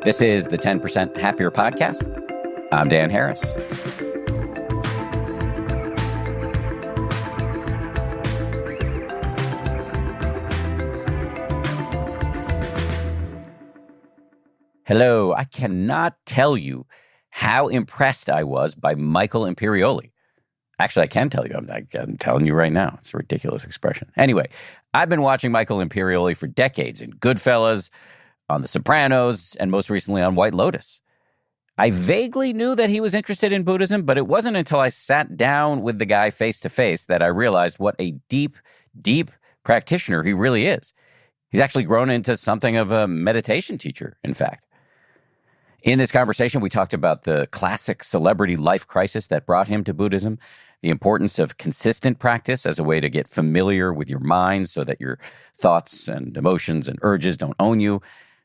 This is the 10% Happier Podcast. I'm Dan Harris. Hello. I cannot tell you how impressed I was by Michael Imperioli. Actually, I can tell you. I'm telling you right now. It's a ridiculous expression. Anyway, I've been watching Michael Imperioli for decades in Goodfellas, on The Sopranos, and most recently on White Lotus. I vaguely knew that he was interested in Buddhism, but it wasn't until I sat down with the guy face to face that I realized what a deep, deep practitioner he really is. He's actually grown into something of a meditation teacher, in fact. In this conversation, we talked about the classic celebrity life crisis that brought him to Buddhism, the importance of consistent practice as a way to get familiar with your mind so that your thoughts and emotions and urges don't own you,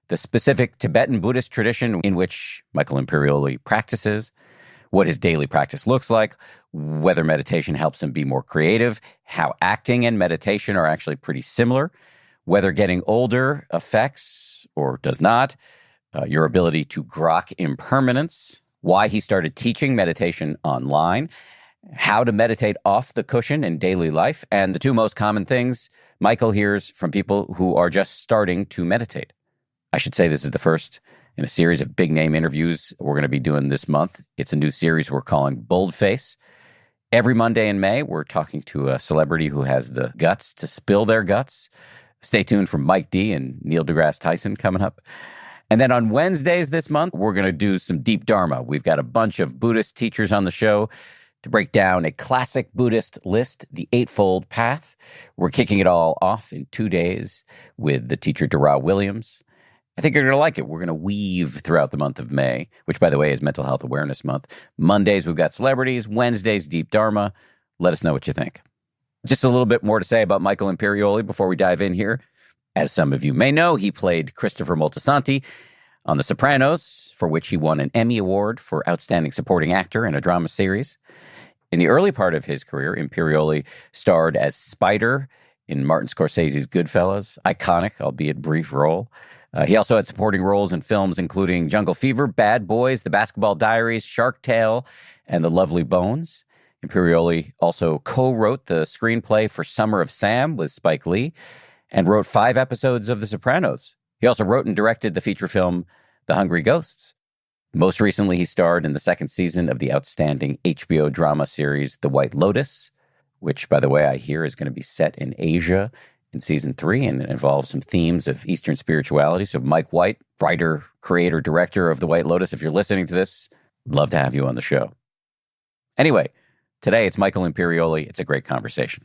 the specific Tibetan Buddhist tradition in which Michael Imperioli practices, what his daily practice looks like, whether meditation helps him be more creative, how acting and meditation are actually pretty similar, whether getting older affects or does not, your ability to grok impermanence, why he started teaching meditation online, how to meditate off the cushion in daily life, and the two most common things Michael hears from people who are just starting to meditate. I should say this is the first in a series of big-name interviews we're going to be doing this month. It's a new series we're calling Boldface. Every Monday in May, we're talking to a celebrity who has the guts to spill their guts. Stay tuned for Mike D and Neil deGrasse Tyson coming up. And then on Wednesdays this month, we're going to do some deep Dharma. We've got a bunch of Buddhist teachers on the show to break down a classic Buddhist list, the Eightfold Path. We're kicking it all off in 2 days with the teacher Dara Williams. I think you're going to like it. We're going to weave throughout the month of May, which, by the way, is Mental Health Awareness Month. Mondays, we've got celebrities. Wednesdays, deep Dharma. Let us know what you think. Just a little bit more to say about Michael Imperioli before we dive in here. As some of you may know, he played Christopher Moltisanti on The Sopranos, for which he won an Emmy Award for Outstanding Supporting Actor in a Drama Series. In the early part of his career, Imperioli starred as Spider in Martin Scorsese's Goodfellas, iconic, albeit brief role. He also had supporting roles in films including Jungle Fever, Bad Boys, The Basketball Diaries, Shark Tale, and The Lovely Bones. Imperioli also co-wrote the screenplay for Summer of Sam with Spike Lee and wrote 5 episodes of The Sopranos. He also wrote and directed the feature film The Hungry Ghosts. Most recently, he starred in the 2nd season of the outstanding HBO drama series The White Lotus, which, by the way, I hear is going to be set in Asia in season 3, and it involves some themes of Eastern spirituality. So Mike White, writer, creator, director of The White Lotus, if you're listening to this, I'd love to have you on the show. Anyway, today it's Michael Imperioli. It's a great conversation.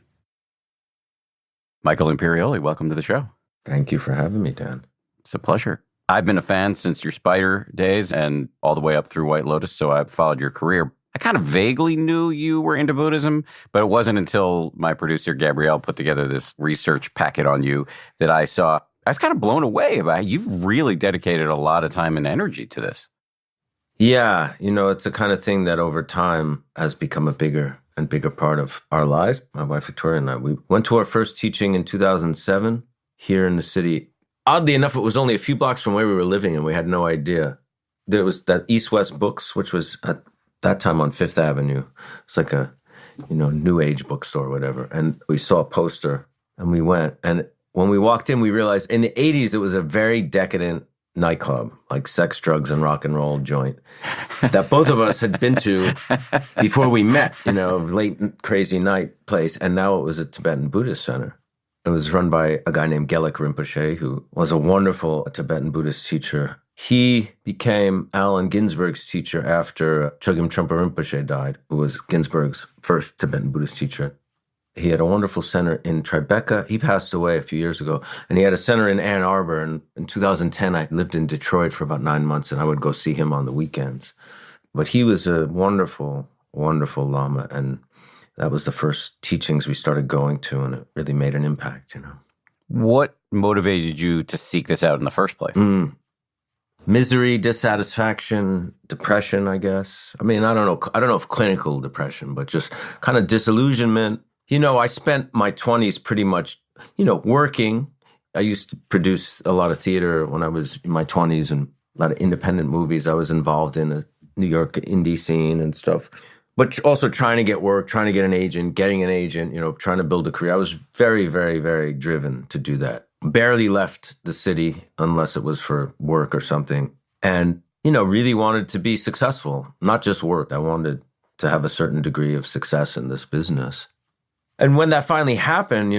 Michael Imperioli, welcome to the show. Thank you for having me, Dan. It's a pleasure. I've been a fan since your Spider days and all the way up through White Lotus, so I've followed your career. I kind of vaguely knew you were into Buddhism, but it wasn't until my producer, Gabrielle, put together this research packet on you that I saw. I was kind of blown away by you've really dedicated a lot of time and energy to this. Yeah, it's the kind of thing that over time has become a bigger and bigger part of our lives. My wife, Victoria, and I, we went to our first teaching in 2007 here in the city. Oddly enough, it was only a few blocks from where we were living, and we had no idea. There was that East West Books, which was at that time on Fifth Avenue. It's like a, new age bookstore or whatever. And we saw a poster and we went. And when we walked in, we realized in the 80s, it was a very decadent nightclub, like sex, drugs, and rock and roll joint that both of us had been to before we met, late crazy night place. And now it was a Tibetan Buddhist center. It was run by a guy named Gelek Rinpoche, who was a wonderful Tibetan Buddhist teacher. He became Allen Ginsberg's teacher after Chogyam Trungpa Rinpoche died, who was Ginsberg's first Tibetan Buddhist teacher. He had a wonderful center in Tribeca. He passed away a few years ago. And he had a center in Ann Arbor. And in 2010, I lived in Detroit for about 9 months, and I would go see him on the weekends. But he was a wonderful, wonderful Lama. And that was the first teachings we started going to, and it really made an impact, What motivated you to seek this out in the first place? Misery, dissatisfaction, depression, I guess. I mean, I don't know if clinical depression, but just kind of disillusionment. I spent my 20s pretty much, working. I used to produce a lot of theater when I was in my 20s and a lot of independent movies. I was involved in a New York indie scene and stuff. But also trying to get work, trying to get an agent, getting an agent, trying to build a career. I was very, very, very driven to do that. Barely left the city unless it was for work or something. And, really wanted to be successful, not just work. I wanted to have a certain degree of success in this business. And when that finally happened,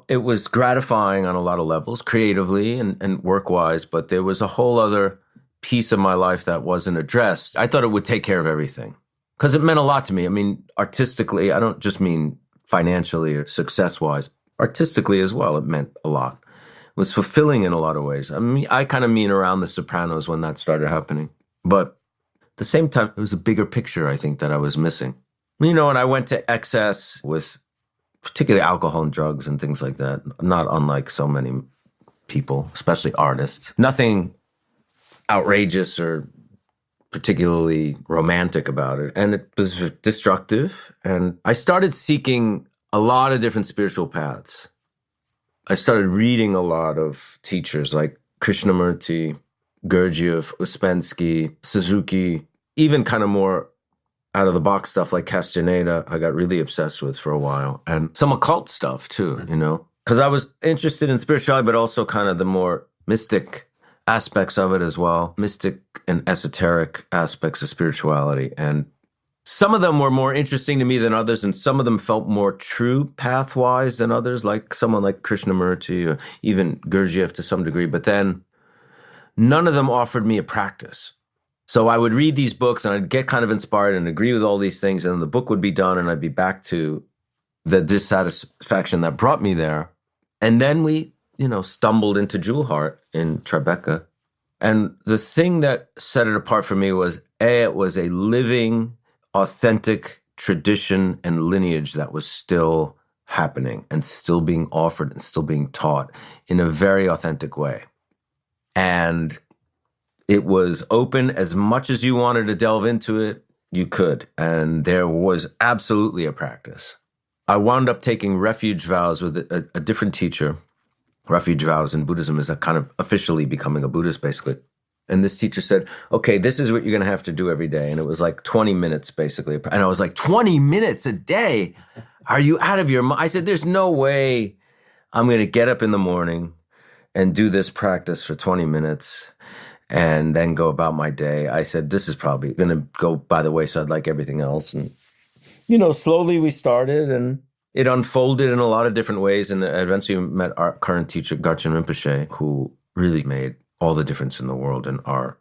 it was gratifying on a lot of levels, creatively and work-wise, but there was a whole other piece of my life that wasn't addressed. I thought it would take care of everything because it meant a lot to me. I mean, artistically, I don't just mean financially or success-wise. Artistically as well, it meant a lot. It was fulfilling in a lot of ways. I mean, I kind of mean around the Sopranos when that started happening. But at the same time, it was a bigger picture, I think, that I was missing. And I went to excess with particularly alcohol and drugs and things like that, not unlike so many people, especially artists. Nothing outrageous or particularly romantic about it. And it was destructive. And I started seeking a lot of different spiritual paths. I started reading a lot of teachers like Krishnamurti, Gurdjieff, Uspensky, Suzuki, even kind of more out-of-the-box stuff like Castaneda, I got really obsessed with for a while. And some occult stuff, too, Because I was interested in spirituality, but also kind of the more mystic aspects of it as well. Mystic and esoteric aspects of spirituality. And some of them were more interesting to me than others, and some of them felt more true path-wise than others, like someone like Krishnamurti or even Gurdjieff to some degree. But then none of them offered me a practice. So I would read these books and I'd get kind of inspired and agree with all these things. And then the book would be done and I'd be back to the dissatisfaction that brought me there. And then we, stumbled into Jewel Heart in Tribeca. And the thing that set it apart for me was, it was a living, authentic tradition and lineage that was still happening and still being offered and still being taught in a very authentic way. And it was open. As much as you wanted to delve into it, you could. And there was absolutely a practice. I wound up taking refuge vows with a different teacher. Refuge vows in Buddhism is a kind of officially becoming a Buddhist, basically. And this teacher said, okay, this is what you're going to have to do every day. And it was like 20 minutes, basically. And I was like, 20 minutes a day? Are you out of your mind? I said, there's no way I'm going to get up in the morning and do this practice for 20 minutes and then go about my day. I said, this is probably going to go by the wayside like everything else. And, slowly we started and it unfolded in a lot of different ways. And eventually we met our current teacher, Garchen Rinpoche, who really made all the difference in the world in our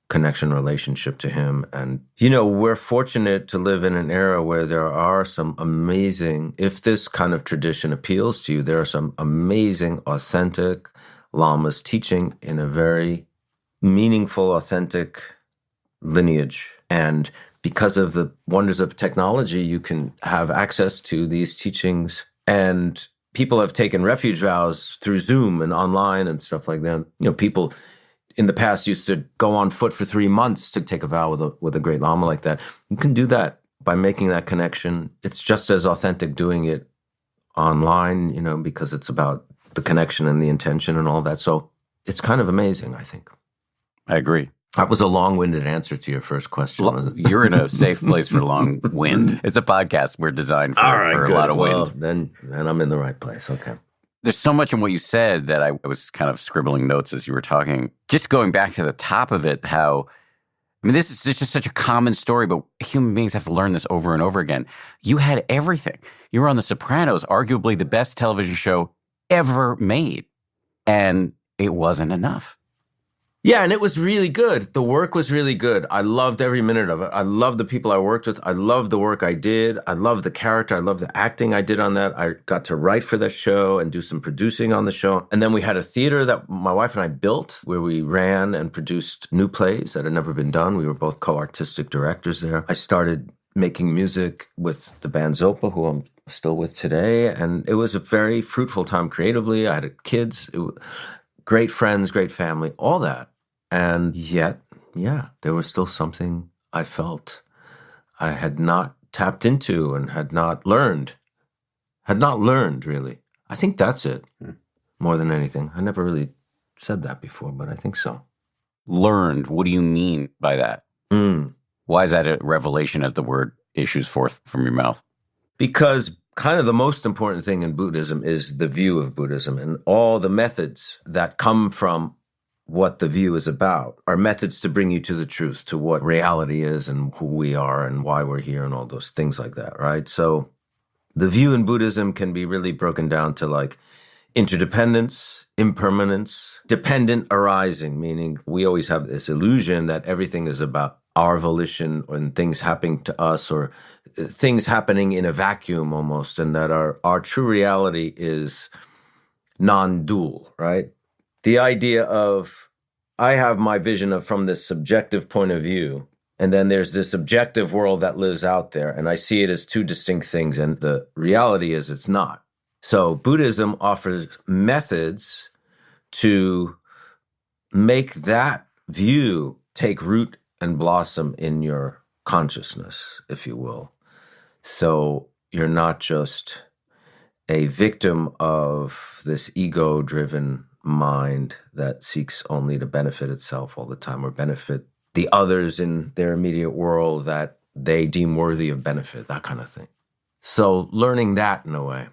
connection relationship to him. And, we're fortunate to live in an era where there are some amazing, if this kind of tradition appeals to you, there are some amazing, authentic lamas teaching in a very meaningful, authentic lineage. And because of the wonders of technology, you can have access to these teachings. And people have taken refuge vows through Zoom and online and stuff like that. People in the past used to go on foot for 3 months to take a vow with a great lama like that. You can do that by making that connection. It's just as authentic doing it online, because it's about the connection and the intention and all that. So it's kind of amazing, I think. I agree. That was a long-winded answer to your first question. Well, you're in a safe place for long wind. It's a podcast. We're designed for a lot of wind. Then I'm in the right place. Okay. There's so much in what you said that I was kind of scribbling notes as you were talking. Just going back to the top of it, this is just such a common story, but human beings have to learn this over and over again. You had everything. You were on The Sopranos, arguably the best television show ever made, and it wasn't enough. Yeah, and it was really good. The work was really good. I loved every minute of it. I loved the people I worked with. I loved the work I did. I loved the character. I loved the acting I did on that. I got to write for the show and do some producing on the show. And then we had a theater that my wife and I built where we ran and produced new plays that had never been done. We were both co-artistic directors there. I started making music with the band Zopa, who I'm still with today. And it was a very fruitful time creatively. I had kids. Great friends, great family, all that. And yet, there was still something I felt I had not tapped into and had not learned, really. I think that's it more than anything. I never really said that before, but I think so. learned. What do you mean by that? Mm. Why is that a revelation as the word issues forth from your mouth? Because kind of the most important thing in Buddhism is the view of Buddhism, and all the methods that come from what the view is about are methods to bring you to the truth, to what reality is and who we are and why we're here and all those things like that, right? So the view in Buddhism can be really broken down to like interdependence, impermanence, dependent arising, meaning we always have this illusion that everything is about our volition and things happening to us or things happening in a vacuum almost, and that our true reality is non-dual, right? The idea of I have my vision of from this subjective point of view, and then there's this objective world that lives out there, and I see it as two distinct things, and the reality is it's not. So Buddhism offers methods to make that view take root and blossom in your consciousness, if you will. So you're not just a victim of this ego-driven mind that seeks only to benefit itself all the time or benefit the others in their immediate world that they deem worthy of benefit, that kind of thing. So learning that in a way,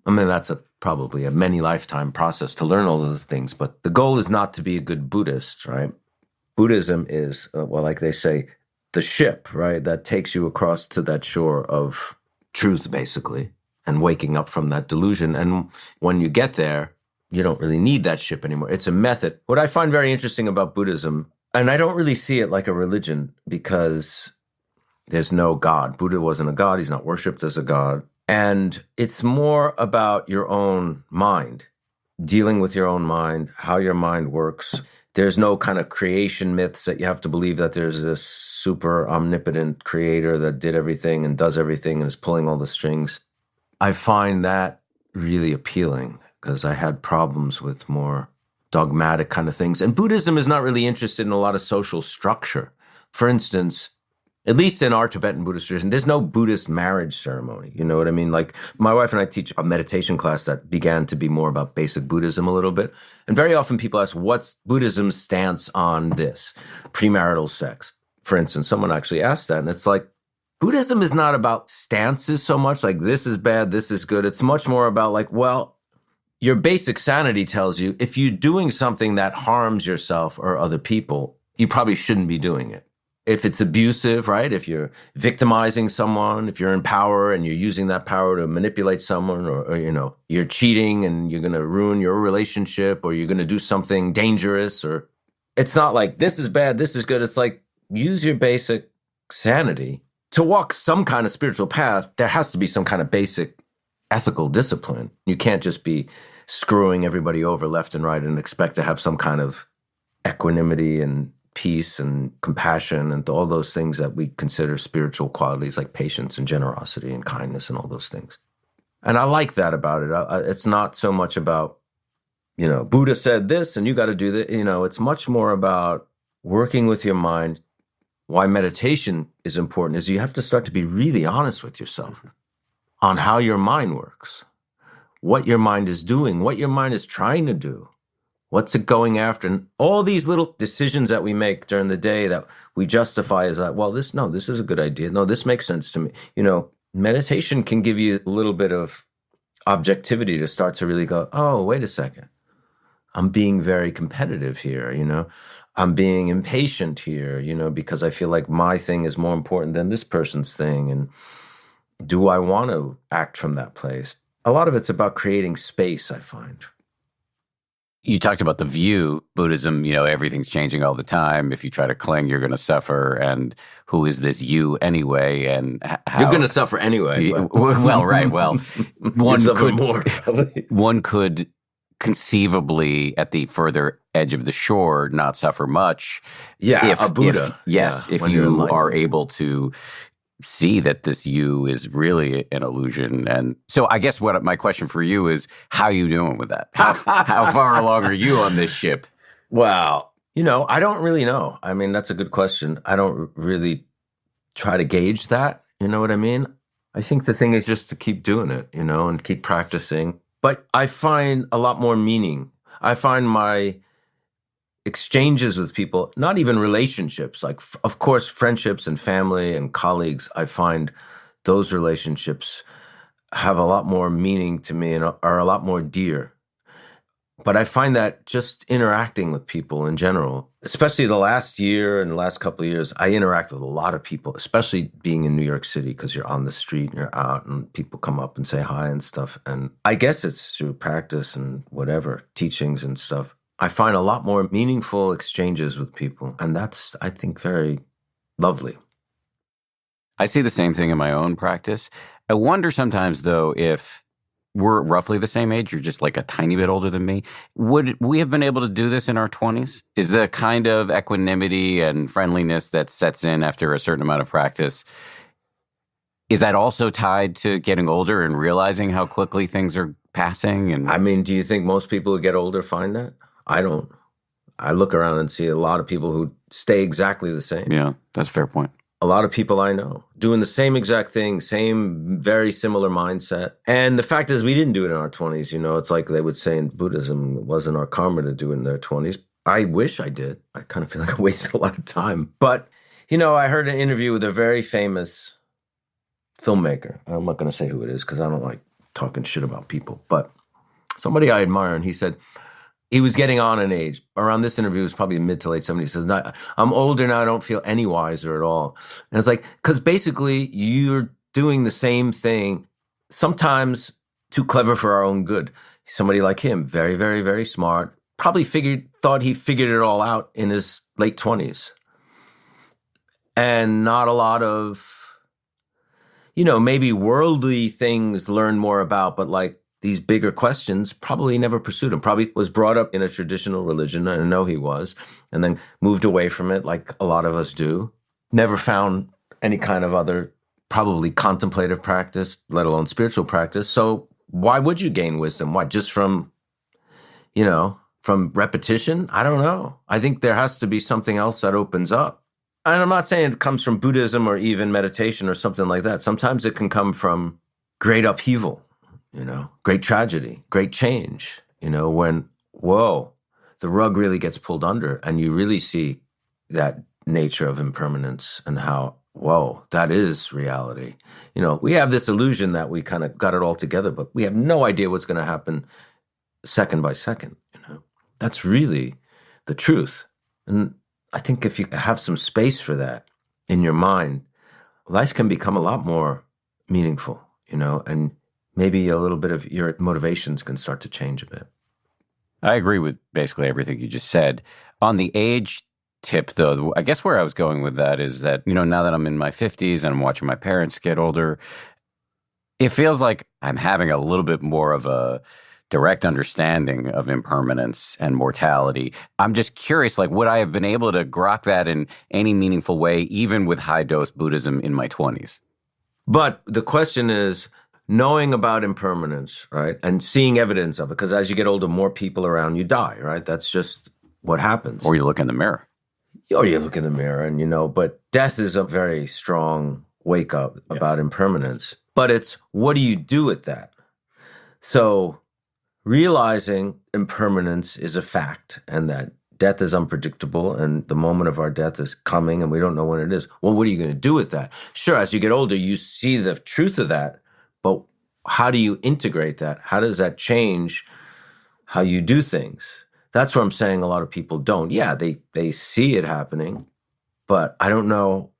I mean, that's probably a many lifetime process to learn all those things, but the goal is not to be a good Buddhist, right? Buddhism is, well, like they say, the ship, right, that takes you across to that shore of truth, basically, and waking up from that delusion. And when you get there, you don't really need that ship anymore. It's a method. What I find very interesting about Buddhism, and I don't really see it like a religion because there's no God. Buddha wasn't a God. He's not worshipped as a God. And it's more about your own mind, dealing with your own mind, how your mind works. There's no kind of creation myths that you have to believe that there's this super omnipotent creator that did everything and does everything and is pulling all the strings. I find that really appealing because I had problems with more dogmatic kind of things. And Buddhism is not really interested in a lot of social structure. For instance, at least in our Tibetan Buddhist tradition, there's no Buddhist marriage ceremony. You know what I mean? Like my wife and I teach a meditation class that began to be more about basic Buddhism a little bit. And very often people ask, what's Buddhism's stance on this? Premarital sex. For instance, someone actually asked that. And it's like, Buddhism is not about stances so much like this is bad, this is good. It's much more about like, well, your basic sanity tells you if you're doing something that harms yourself or other people, you probably shouldn't be doing it. If it's abusive, right? If you're victimizing someone, if you're in power and you're using that power to manipulate someone or you know, you're cheating and you're going to ruin your relationship or you're going to do something dangerous or it's not like this is bad, this is good. It's like use your basic sanity. To walk some kind of spiritual path, there has to be some kind of basic ethical discipline. You can't just be screwing everybody over left and right and expect to have some kind of equanimity and peace and compassion and all those things that we consider spiritual qualities like patience and generosity and kindness and all those things. And I like that about it. It's not so much about, you know, Buddha said this and you got to do that. You know, it's much more about working with your mind. Why meditation is important is you have to start to be really honest with yourself on how your mind works, what your mind is doing, what your mind is trying to do. What's it going after? And all these little decisions that we make during the day that we justify as, well, this is a good idea. No, this makes sense to me. You know, meditation can give you a little bit of objectivity to start to really go, oh, wait a second. I'm being very competitive here, you know. I'm being impatient here, you know, because I feel like my thing is more important than this person's thing. And do I want to act from that place? A lot of it's about creating space, I find. You talked about the view, Buddhism, you know, everything's changing all the time. If you try to cling, you're going to suffer. And who is this you anyway? And how... You're going to suffer anyway. Well, right. Well, probably. One could conceivably, at the further edge of the shore, not suffer much. Yeah, a Buddha. If you are able to see that this you is really an illusion. And so I guess what my question for you is, how are you doing with that? How far along are you on this ship? Well, you know, I don't really know. I mean, that's a good question. I don't really try to gauge that. You know what I mean? I think the thing is just to keep doing it, you know, and keep practicing. But I find a lot more meaning. I find my exchanges with people, not even relationships, like, of course, friendships and family and colleagues, I find those relationships have a lot more meaning to me and are a lot more dear. But I find that just interacting with people in general, especially the last year and the last couple of years, I interact with a lot of people, especially being in New York City, because you're on the street and you're out and people come up and say hi and stuff. And I guess it's through practice and whatever, teachings and stuff. I find a lot more meaningful exchanges with people. And that's, I think, very lovely. I see the same thing in my own practice. I wonder sometimes, though, if we're roughly the same age, you're just like a tiny bit older than me, would we have been able to do this in our 20s? Is the kind of equanimity and friendliness that sets in after a certain amount of practice, is that also tied to getting older and realizing how quickly things are passing? And I mean, do you think most people who get older find that? I don't. I look around and see a lot of people who stay exactly the same. Yeah, that's a fair point. A lot of people I know doing the same exact thing, same very similar mindset. And the fact is, we didn't do it in our 20s. You know, it's like they would say in Buddhism, it wasn't our karma to do it in their 20s. I wish I did. I kind of feel like I wasted a lot of time. But, you know, I heard an interview with a very famous filmmaker. I'm not going to say who it is because I don't like talking shit about people. But somebody I admire, and he said, he was getting on in age. Around this interview, it was probably mid to late 70s. He says, I'm older now, I don't feel any wiser at all. And it's like, because basically you're doing the same thing, sometimes too clever for our own good. Somebody like him, very, very, very smart, probably thought he figured it all out in his late 20s. And not a lot of, you know, maybe worldly things learn more about, but like, these bigger questions, probably never pursued him. Probably was brought up in a traditional religion, I know he was, and then moved away from it like a lot of us do. Never found any kind of other, probably contemplative practice, let alone spiritual practice. So why would you gain wisdom? Why? Just from, you know, from repetition? I don't know. I think there has to be something else that opens up. And I'm not saying it comes from Buddhism or even meditation or something like that. Sometimes it can come from great upheaval. You know, great tragedy, great change, you know, when, whoa, the rug really gets pulled under and you really see that nature of impermanence and how, whoa, that is reality. You know, we have this illusion that we kind of got it all together, but we have no idea what's going to happen second by second, you know. That's really the truth. And I think if you have some space for that in your mind, life can become a lot more meaningful, you know, and maybe a little bit of your motivations can start to change a bit. I agree with basically everything you just said. On the age tip, though, I guess where I was going with that is that, you know, now that I'm in my 50s and I'm watching my parents get older, it feels like I'm having a little bit more of a direct understanding of impermanence and mortality. I'm just curious, like, would I have been able to grok that in any meaningful way, even with high-dose Buddhism in my 20s? But the question is, knowing about impermanence, right, and seeing evidence of it, because as you get older, more people around you die, right? That's just what happens. Or you look in the mirror. Or you look in the mirror and, you know, but death is a very strong wake up about impermanence. But it's, what do you do with that? So realizing impermanence is a fact and that death is unpredictable and the moment of our death is coming and we don't know when it is. Well, what are you going to do with that? Sure, as you get older, you see the truth of that. But how do you integrate that? How does that change how you do things? That's where I'm saying a lot of people don't. Yeah, they see it happening, but I don't know,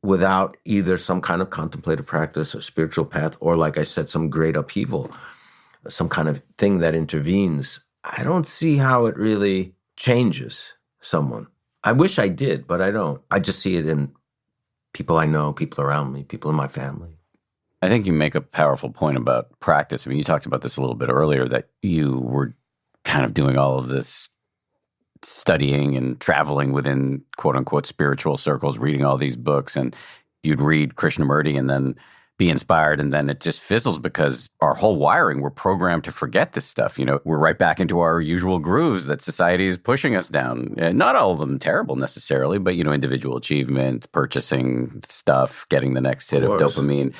without either some kind of contemplative practice or spiritual path, or like I said, some great upheaval, some kind of thing that intervenes, I don't see how it really changes someone. I wish I did, but I don't. I just see it in people I know, people around me, people in my family. I think you make a powerful point about practice. I mean, you talked about this a little bit earlier, that you were kind of doing all of this studying and traveling within quote unquote spiritual circles, reading all these books, and you'd read Krishnamurti and then be inspired, and then it just fizzles because our whole wiring, we're programmed to forget this stuff. You know, we're right back into our usual grooves that society is pushing us down. And not all of them terrible necessarily, but, you know, individual achievement, purchasing stuff, getting the next hit of dopamine.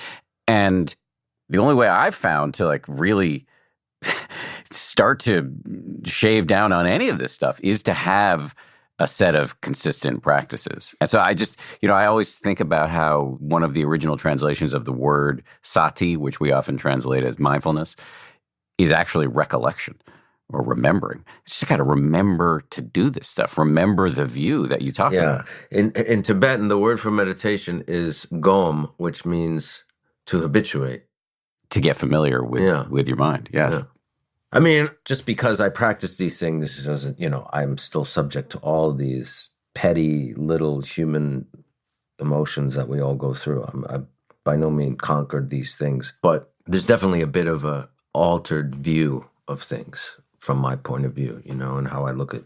And the only way I've found to like really start to shave down on any of this stuff is to have a set of consistent practices. And so I just, I always think about how one of the original translations of the word sati, which we often translate as mindfulness, is actually recollection or remembering. You just got to remember to do this stuff. Remember the view that you talk about. In Tibetan, the word for meditation is gom, which means to habituate. To get familiar with your mind, yes. Yeah. I mean, just because I practice these things, this doesn't, I'm still subject to all these petty little human emotions that we all go through. I by no means conquered these things, but there's definitely a bit of a altered view of things from my point of view, and how I look at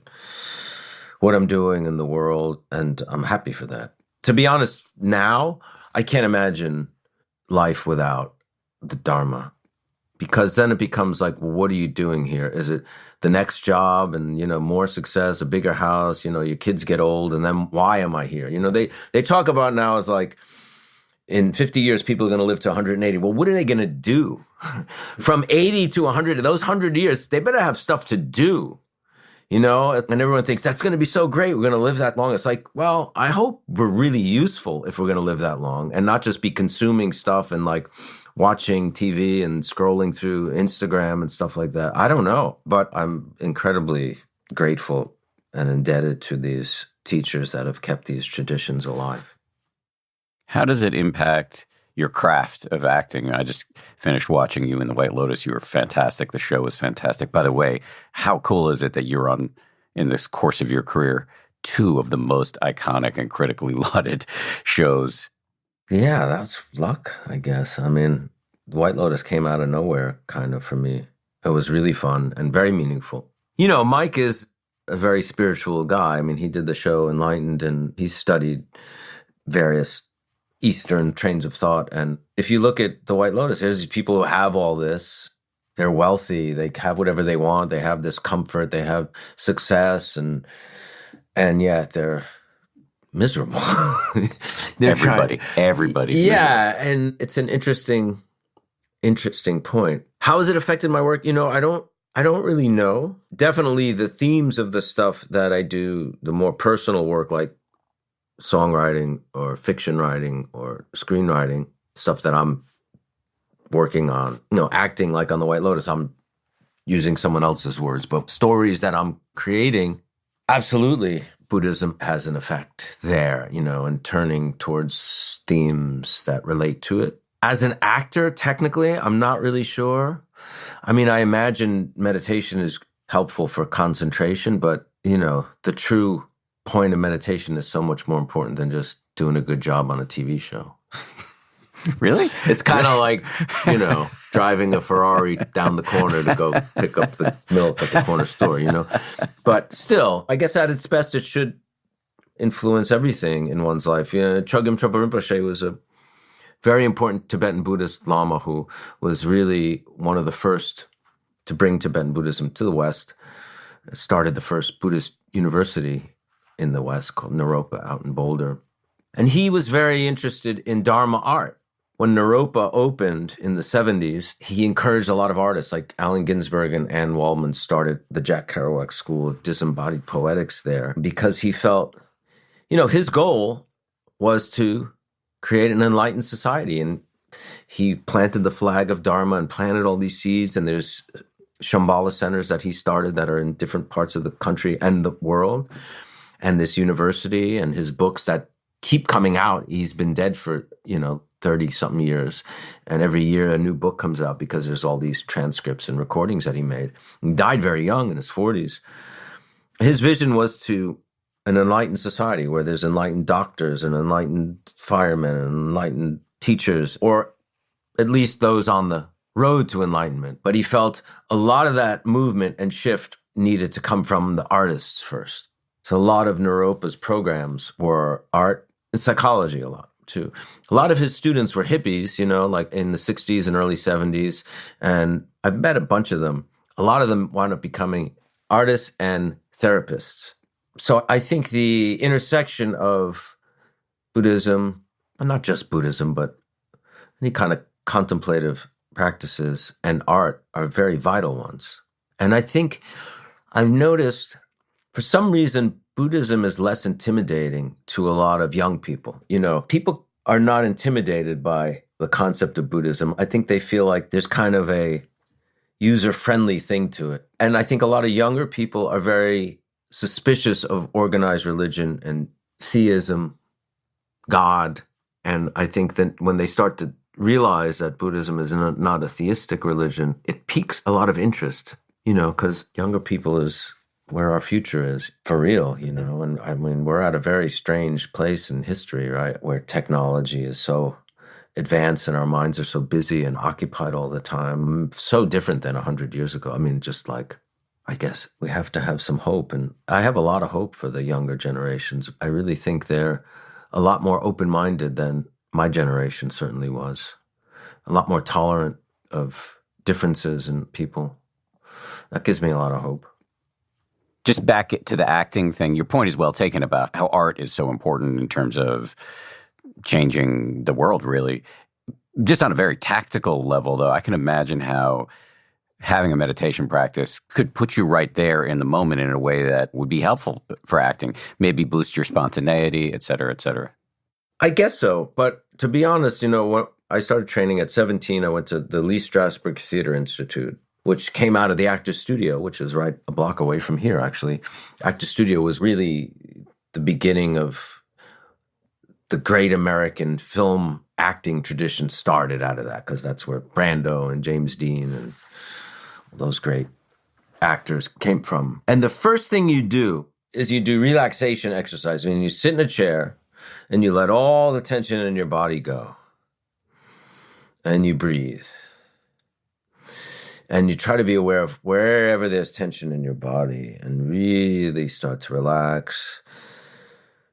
what I'm doing in the world, and I'm happy for that. To be honest, now I can't imagine life without the Dharma. Because then it becomes like, well, what are you doing here? Is it the next job and, more success, a bigger house, your kids get old, and then why am I here? They talk about now as like, in 50 years, people are going to live to 180. Well, what are they going to do? From 80 to 100, those 100 years, they better have stuff to do, and everyone thinks that's going to be so great. We're going to live that long. It's like, well, I hope we're really useful if we're going to live that long and not just be consuming stuff and like watching TV and scrolling through Instagram and stuff like that. I don't know, but I'm incredibly grateful and indebted to these teachers that have kept these traditions alive. How does it impact your craft of acting? I just finished watching you in the White Lotus. You were fantastic. The show was fantastic. By the way, how cool is it that you're on, in this course of your career, 2 of the most iconic and critically lauded shows? Yeah, that's luck, I guess. I mean, White Lotus came out of nowhere, kind of, for me. It was really fun and very meaningful. Mike is a very spiritual guy. I mean, he did the show Enlightened, and he studied various Eastern trains of thought. And if you look at the White Lotus, there's these people who have all this. They're wealthy. They have whatever they want. They have this comfort. They have success. And yet they're miserable. Everybody's yeah, miserable. And it's an interesting point. How has it affected my work? I don't really know. Definitely the themes of the stuff that I do, the more personal work like songwriting or fiction writing or screenwriting, stuff that I'm working on, acting like on the White Lotus, I'm using someone else's words, but stories that I'm creating, absolutely. Buddhism has an effect there, and turning towards themes that relate to it. As an actor, technically, I'm not really sure. I mean, I imagine meditation is helpful for concentration, but, the true point of meditation is so much more important than just doing a good job on a TV show. Really? It's kind of like, driving a Ferrari down the corner to go pick up the milk at the corner store, But still, I guess at its best, it should influence everything in one's life. Chogyam Trungpa Rinpoche was a very important Tibetan Buddhist Lama who was really one of the first to bring Tibetan Buddhism to the West, started the first Buddhist university in the West called Naropa out in Boulder. And he was very interested in Dharma art. When Naropa opened in the 70s, he encouraged a lot of artists like Allen Ginsberg and Anne Waldman started the Jack Kerouac School of Disembodied Poetics there because he felt, his goal was to create an enlightened society. And he planted the flag of Dharma and planted all these seeds. And there's Shambhala centers that he started that are in different parts of the country and the world. And this university and his books that keep coming out. He's been dead for, 30-something years. And every year a new book comes out because there's all these transcripts and recordings that he made. He died very young in his 40s. His vision was to an enlightened society where there's enlightened doctors and enlightened firemen and enlightened teachers, or at least those on the road to enlightenment. But he felt a lot of that movement and shift needed to come from the artists first. So a lot of Naropa's programs were art and psychology a lot too. A lot of his students were hippies, like in the 60s and early 70s. And I've met a bunch of them. A lot of them wound up becoming artists and therapists. So I think the intersection of Buddhism, and not just Buddhism, but any kind of contemplative practices and art are very vital ones. And I think I've noticed, for some reason, Buddhism is less intimidating to a lot of young people. People are not intimidated by the concept of Buddhism. I think they feel like there's kind of a user-friendly thing to it. And I think a lot of younger people are very suspicious of organized religion and theism, God. And I think that when they start to realize that Buddhism is not a theistic religion, it piques a lot of interest, because younger people is where our future is for real, And I mean, we're at a very strange place in history, right? Where technology is so advanced and our minds are so busy and occupied all the time. So different than 100 years ago. I mean, just like, I guess we have to have some hope. And I have a lot of hope for the younger generations. I really think they're a lot more open-minded than my generation certainly was. A lot more tolerant of differences in people. That gives me a lot of hope. Just back to the acting thing, your point is well taken about how art is so important in terms of changing the world, really. Just on a very tactical level, though, I can imagine how having a meditation practice could put you right there in the moment in a way that would be helpful for acting, maybe boost your spontaneity, et cetera, et cetera. I guess so. But to be honest, when I started training at 17, I went to the Lee Strasberg Theater Institute, which came out of the Actors Studio, which is right a block away from here, actually. Actors Studio was really the beginning of the great American film acting tradition started out of that, because that's where Brando and James Dean and those great actors came from. And the first thing you do is you do relaxation exercise. I mean, you sit in a chair and you let all the tension in your body go. And you breathe. And you try to be aware of wherever there's tension in your body and really start to relax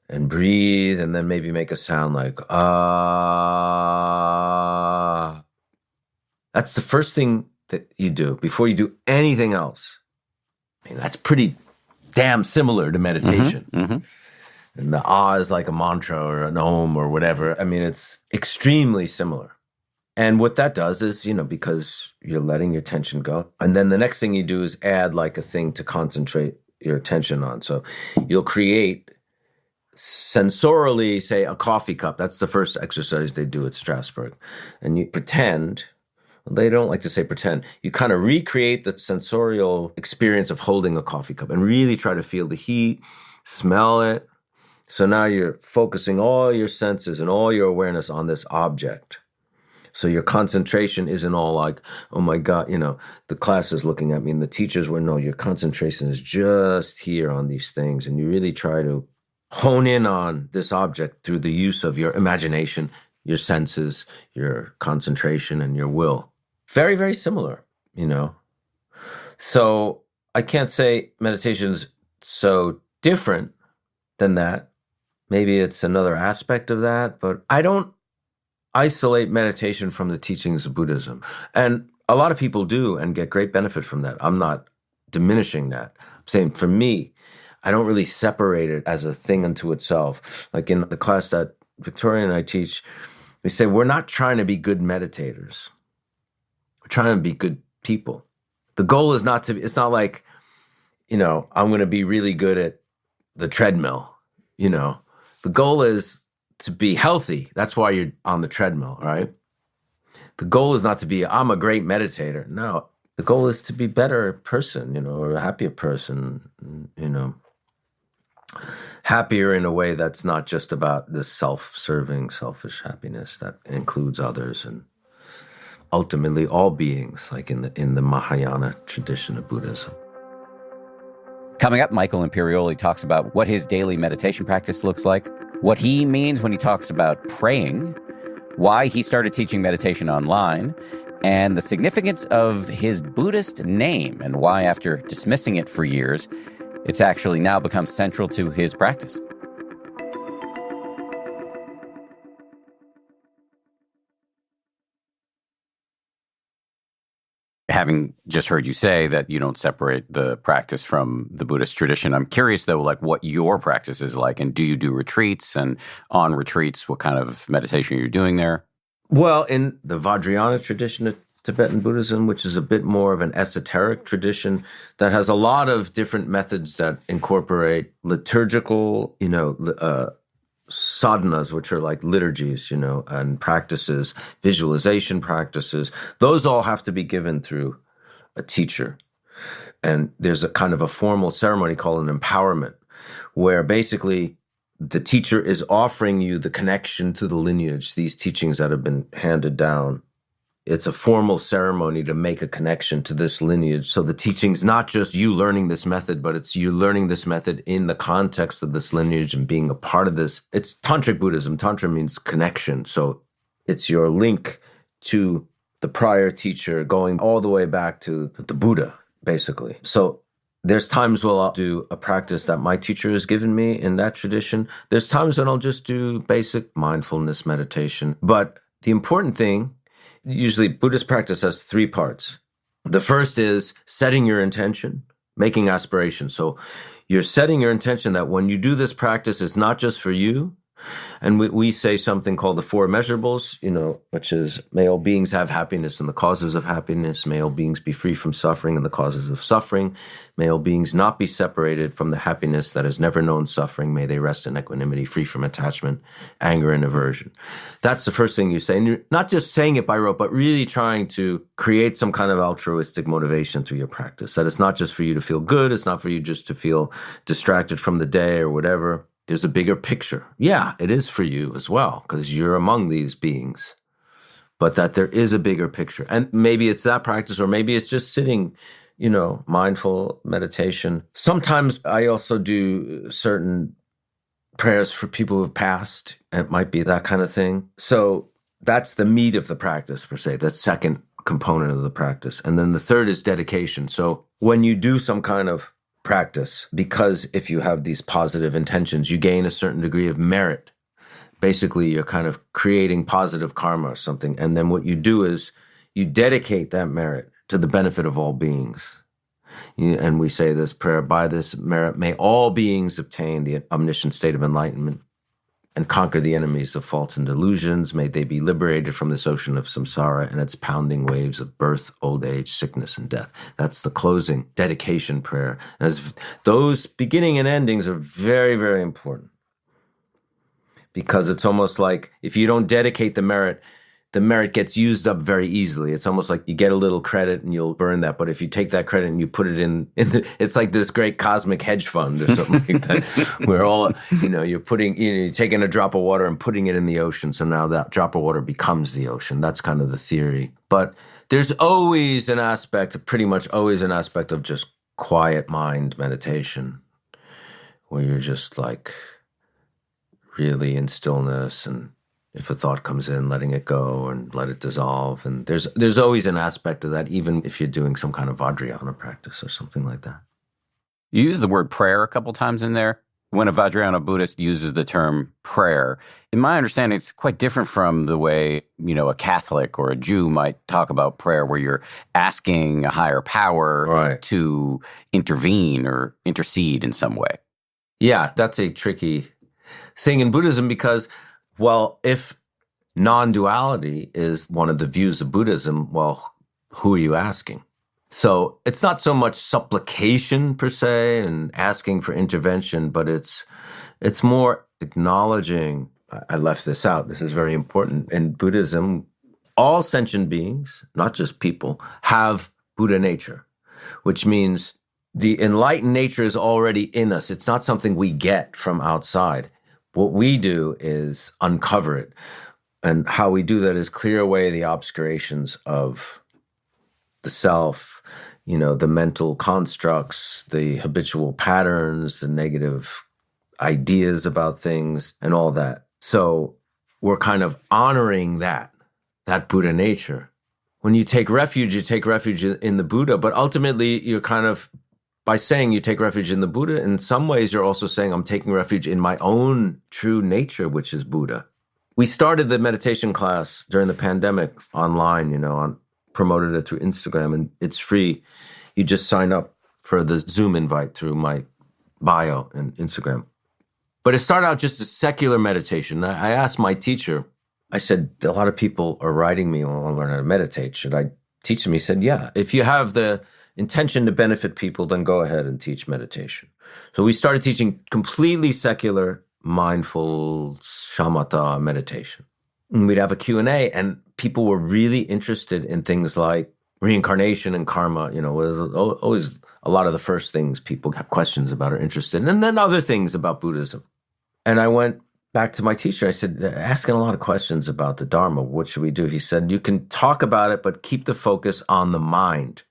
and breathe, and then maybe make a sound like, ah. That's the first thing that you do before you do anything else. I mean, that's pretty damn similar to meditation. Mm-hmm. And the ah is like a mantra or an om or whatever. I mean, it's extremely similar. And what that does is, because you're letting your tension go. And then the next thing you do is add like a thing to concentrate your attention on. So you'll create sensorially, say, a coffee cup. That's the first exercise they do at Strasberg. And you pretend, they don't like to say pretend, you kind of recreate the sensorial experience of holding a coffee cup and really try to feel the heat, smell it. So now you're focusing all your senses and all your awareness on this object. So your concentration isn't all like, oh my God, the class is looking at me, and the teachers will know your concentration is just here on these things. And you really try to hone in on this object through the use of your imagination, your senses, your concentration, and your will. Very, very similar, So I can't say meditation's so different than that. Maybe it's another aspect of that, but I don't isolate meditation from the teachings of Buddhism. And a lot of people do and get great benefit from that. I'm not diminishing that. I'm saying for me, I don't really separate it as a thing unto itself. Like in the class that Victoria and I teach, we say we're not trying to be good meditators. We're trying to be good people. The goal is not to be, it's not like, I'm going to be really good at the treadmill, The goal is to be healthy. That's why you're on the treadmill, right? The goal is not to be, I'm a great meditator. No, the goal is to be a better person, or a happier person, happier in a way that's not just about this self-serving, selfish happiness that includes others and ultimately all beings, like in the Mahayana tradition of Buddhism. Coming up, Michael Imperioli talks about what his daily meditation practice looks like, what he means when he talks about praying, why he started teaching meditation online, and the significance of his Buddhist name and why, after dismissing it for years, it's actually now become central to his practice. Having just heard you say that you don't separate the practice from the Buddhist tradition, I'm curious, though, like what your practice is like, and do you do retreats? And on retreats, what kind of meditation you're doing there? Well, in the Vajrayana tradition of Tibetan Buddhism, which is a bit more of an esoteric tradition that has a lot of different methods that incorporate liturgical, sadhanas, which are like liturgies, and practices, visualization practices. Those all have to be given through a teacher. And there's a kind of a formal ceremony called an empowerment, where basically the teacher is offering you the connection to the lineage, these teachings that have been handed down. It's a formal ceremony to make a connection to this lineage. So the teaching's not just you learning this method, but it's you learning this method in the context of this lineage and being a part of this. It's Tantric Buddhism. Tantra means connection. So it's your link to the prior teacher going all the way back to the Buddha, basically. So there's times when I'll do a practice that my teacher has given me in that tradition. There's times when I'll just do basic mindfulness meditation. But the important thing, usually Buddhist practice has 3 parts. The first is setting your intention, making aspirations. So you're setting your intention that when you do this practice, it's not just for you. And we say something called the 4 measurables, which is may all beings have happiness and the causes of happiness. May all beings be free from suffering and the causes of suffering. May all beings not be separated from the happiness that has never known suffering. May they rest in equanimity, free from attachment, anger, and aversion. That's the first thing you say. And you're not just saying it by rote, but really trying to create some kind of altruistic motivation through your practice. That it's not just for you to feel good. It's not for you just to feel distracted from the day or whatever. There's a bigger picture. Yeah, it is for you as well, because you're among these beings. But that there is a bigger picture. And maybe it's that practice, or maybe it's just sitting, mindful meditation. Sometimes I also do certain prayers for people who have passed. It might be that kind of thing. So that's the meat of the practice, per se, that second component of the practice. And then the third is dedication. So when you do some kind of practice, because if you have these positive intentions, you gain a certain degree of merit. Basically, you're kind of creating positive karma or something. And then what you do is you dedicate that merit to the benefit of all beings. And we say this prayer, by this merit, may all beings obtain the omniscient state of enlightenment and conquer the enemies of faults and delusions. May they be liberated from this ocean of samsara and its pounding waves of birth, old age, sickness, and death. That's the closing dedication prayer. As those beginning and endings are very, very important, because it's almost like if you don't dedicate the merit gets used up very easily. It's almost like you get a little credit and you'll burn that. But if you take that credit and you put it it's like this great cosmic hedge fund or something like that, where all, you're you're taking a drop of water and putting it in the ocean. So now that drop of water becomes the ocean. That's kind of the theory. But there's always an aspect, pretty much always an aspect of just quiet mind meditation, where you're just like really in stillness, and if a thought comes in, letting it go and let it dissolve. And there's always an aspect of that, even if you're doing some kind of Vajrayana practice or something like that. You use the word prayer a couple times in there. When a Vajrayana Buddhist uses the term prayer, in my understanding, it's quite different from the way, a Catholic or a Jew might talk about prayer, where you're asking a higher power to intervene or intercede in some way. Yeah, that's a tricky thing in Buddhism, because if non-duality is one of the views of Buddhism, who are you asking? So it's not so much supplication per se and asking for intervention, but it's more acknowledging. I left this out. This is very important. In Buddhism, all sentient beings, not just people, have Buddha nature, which means the enlightened nature is already in us. It's not something we get from outside. What we do is uncover it. And how we do that is clear away the obscurations of the self, the mental constructs, the habitual patterns, the negative ideas about things, and all that. So we're kind of honoring that Buddha nature. When you take refuge in the Buddha, but ultimately you're kind of, by saying you take refuge in the Buddha, in some ways you're also saying I'm taking refuge in my own true nature, which is Buddha. We started the meditation class during the pandemic online, promoted it through Instagram, and it's free. You just sign up for the Zoom invite through my bio and Instagram. But it started out just as secular meditation. I asked my teacher, I said, a lot of people are writing me, I want to learn how to meditate. Should I teaching me, he said, yeah, if you have the intention to benefit people, then go ahead and teach meditation. So we started teaching completely secular, mindful shamatha meditation. And we'd have a Q&A, and people were really interested in things like reincarnation and karma. It was always a lot of the first things people have questions about or interested in, and then other things about Buddhism. And I went back to my teacher. I said, they're asking a lot of questions about the Dharma. What should we do? He said, you can talk about it, but keep the focus on the mind,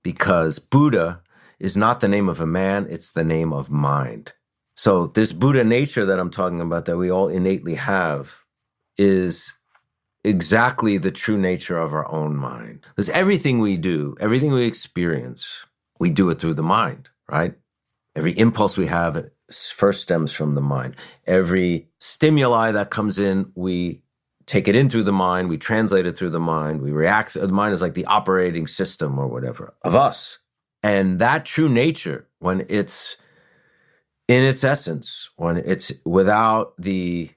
because Buddha is not the name of a man, it's the name of mind. So this Buddha nature that I'm talking about that we all innately have is exactly the true nature of our own mind. Because everything we do, everything we experience, we do it through the mind, right? Every impulse we have first stems from the mind. Every stimuli that comes in, we take it in through the mind, we translate it through the mind, we react. The mind is like the operating system or whatever of us. And that true nature, when it's in its essence, when it's without the,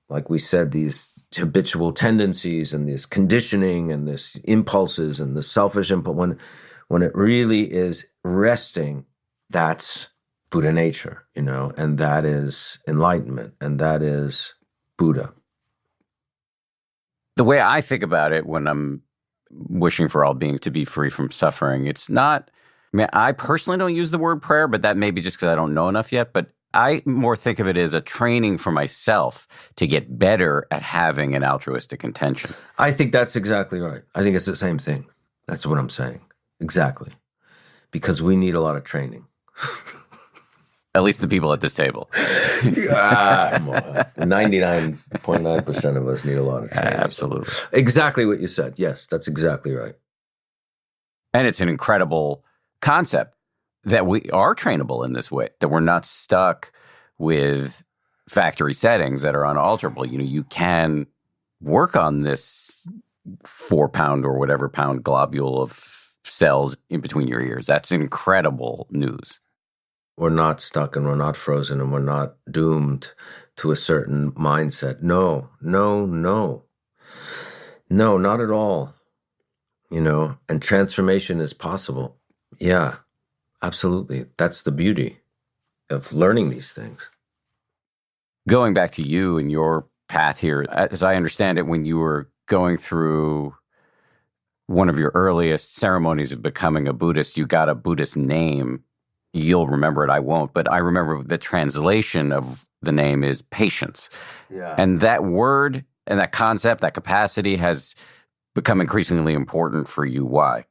like we said, these habitual tendencies and this conditioning and this impulses and the selfish impulse, when it really is resting, that's Buddha nature, and that is enlightenment, and that is Buddha. The way I think about it when I'm wishing for all beings to be free from suffering, it's not, I personally don't use the word prayer, but that may be just because I don't know enough yet, but I more think of it as a training for myself to get better at having an altruistic intention. I think that's exactly right. I think it's the same thing. That's what I'm saying. Exactly. Because we need a lot of training. At least the people at this table. 99.9% of us need a lot of training. Absolutely. Exactly what you said. Yes, that's exactly right. And it's an incredible concept that we are trainable in this way, that we're not stuck with factory settings that are unalterable. You can work on this 4-pound or whatever pound globule of cells in between your ears. That's incredible news. We're not stuck and we're not frozen and we're not doomed to a certain mindset. No, not at all. And transformation is possible. Yeah, absolutely. That's the beauty of learning these things. Going back to you and your path here, as I understand it, when you were going through one of your earliest ceremonies of becoming a Buddhist, you got a Buddhist name. You'll remember it, I won't, but I remember the translation of the name is patience. Yeah. And that word and that concept, that capacity has become increasingly important for you. Why?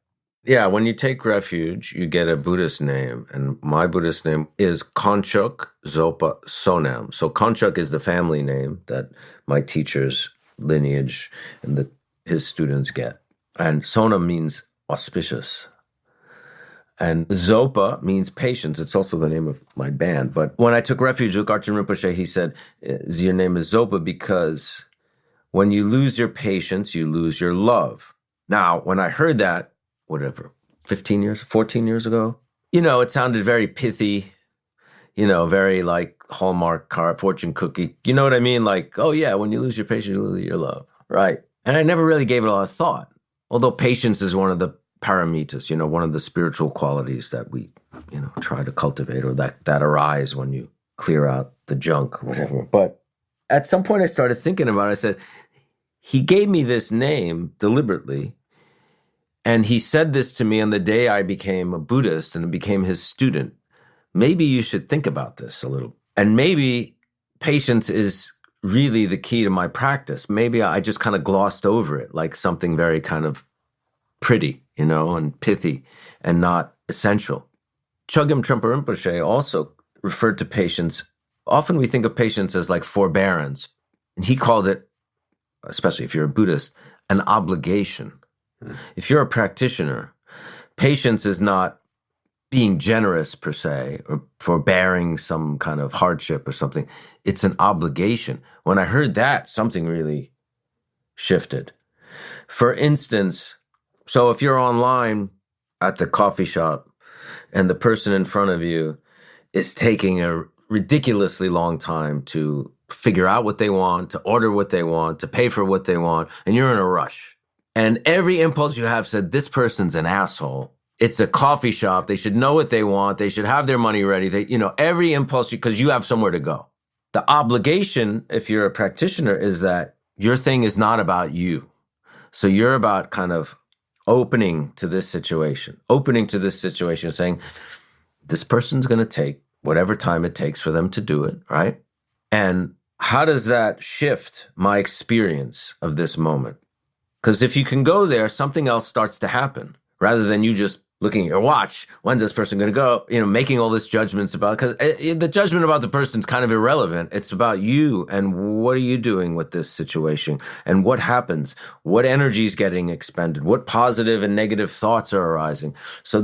Yeah, when you take refuge, you get a Buddhist name. And my Buddhist name is Konchuk Zopa Sonam. So Konchuk is the family name that my teacher's lineage and his students get. And Sonam means auspicious. And Zopa means patience. It's also the name of my band. But when I took refuge with Garchen Rinpoche, he said, your name is Zopa because when you lose your patience, you lose your love. Now, when I heard that, 14 years ago, it sounded very pithy, very like Hallmark card, fortune cookie. You know what I mean? Like, oh yeah, when you lose your patience, you lose your love. Right. And I never really gave it a lot of thought. Although patience is one of the paramitas, one of the spiritual qualities that we, try to cultivate or that arise when you clear out the junk or whatever. But at some point I started thinking about it. I said, he gave me this name deliberately. And he said this to me on the day I became a Buddhist and became his student. Maybe you should think about this a little. And maybe patience is really the key to my practice. Maybe I just kind of glossed over it like something very kind of pretty, and pithy and not essential. Chogyam Trungpa Rinpoche also referred to patience. Often we think of patience as like forbearance. And he called it, especially if you're a Buddhist, an obligation. If you're a practitioner, patience is not being generous per se or forbearing some kind of hardship or something. It's an obligation. When I heard that, something really shifted. For instance, so if you're online at the coffee shop and the person in front of you is taking a ridiculously long time to figure out what they want, to order what they want, to pay for what they want, and you're in a rush. And every impulse you have said, this person's an asshole. It's a coffee shop. They should know what they want. They should have their money ready. Every impulse, because you have somewhere to go. The obligation, if you're a practitioner, is that your thing is not about you. So you're about kind of opening to this situation, saying, this person's going to take whatever time it takes for them to do it, right? And how does that shift my experience of this moment? Because if you can go there, something else starts to happen rather than you just looking at your watch. When's this person going to go? Making all this judgments about, because the judgment about the person is kind of irrelevant. It's about you and what are you doing with this situation and what happens, what energy is getting expended, what positive and negative thoughts are arising. So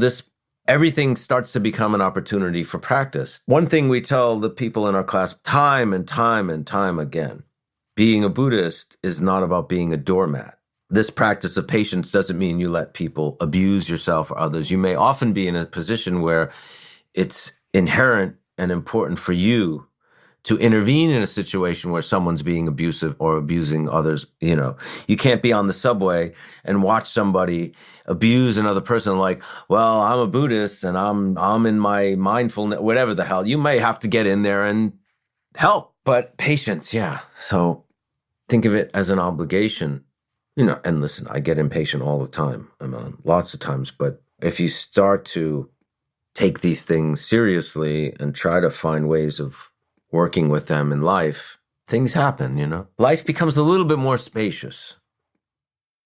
everything starts to become an opportunity for practice. One thing we tell the people in our class time and time and time again, being a Buddhist is not about being a doormat. This practice of patience doesn't mean you let people abuse yourself or others. You may often be in a position where it's inherent and important for you to intervene in a situation where someone's being abusive or abusing others. You can't be on the subway and watch somebody abuse another person like, well, I'm a Buddhist and I'm in my mindfulness, whatever the hell. You may have to get in there and help, but patience, yeah. So think of it as an obligation. And listen, I get impatient all the time, lots of times. But if you start to take these things seriously and try to find ways of working with them in life, things happen, Life becomes a little bit more spacious.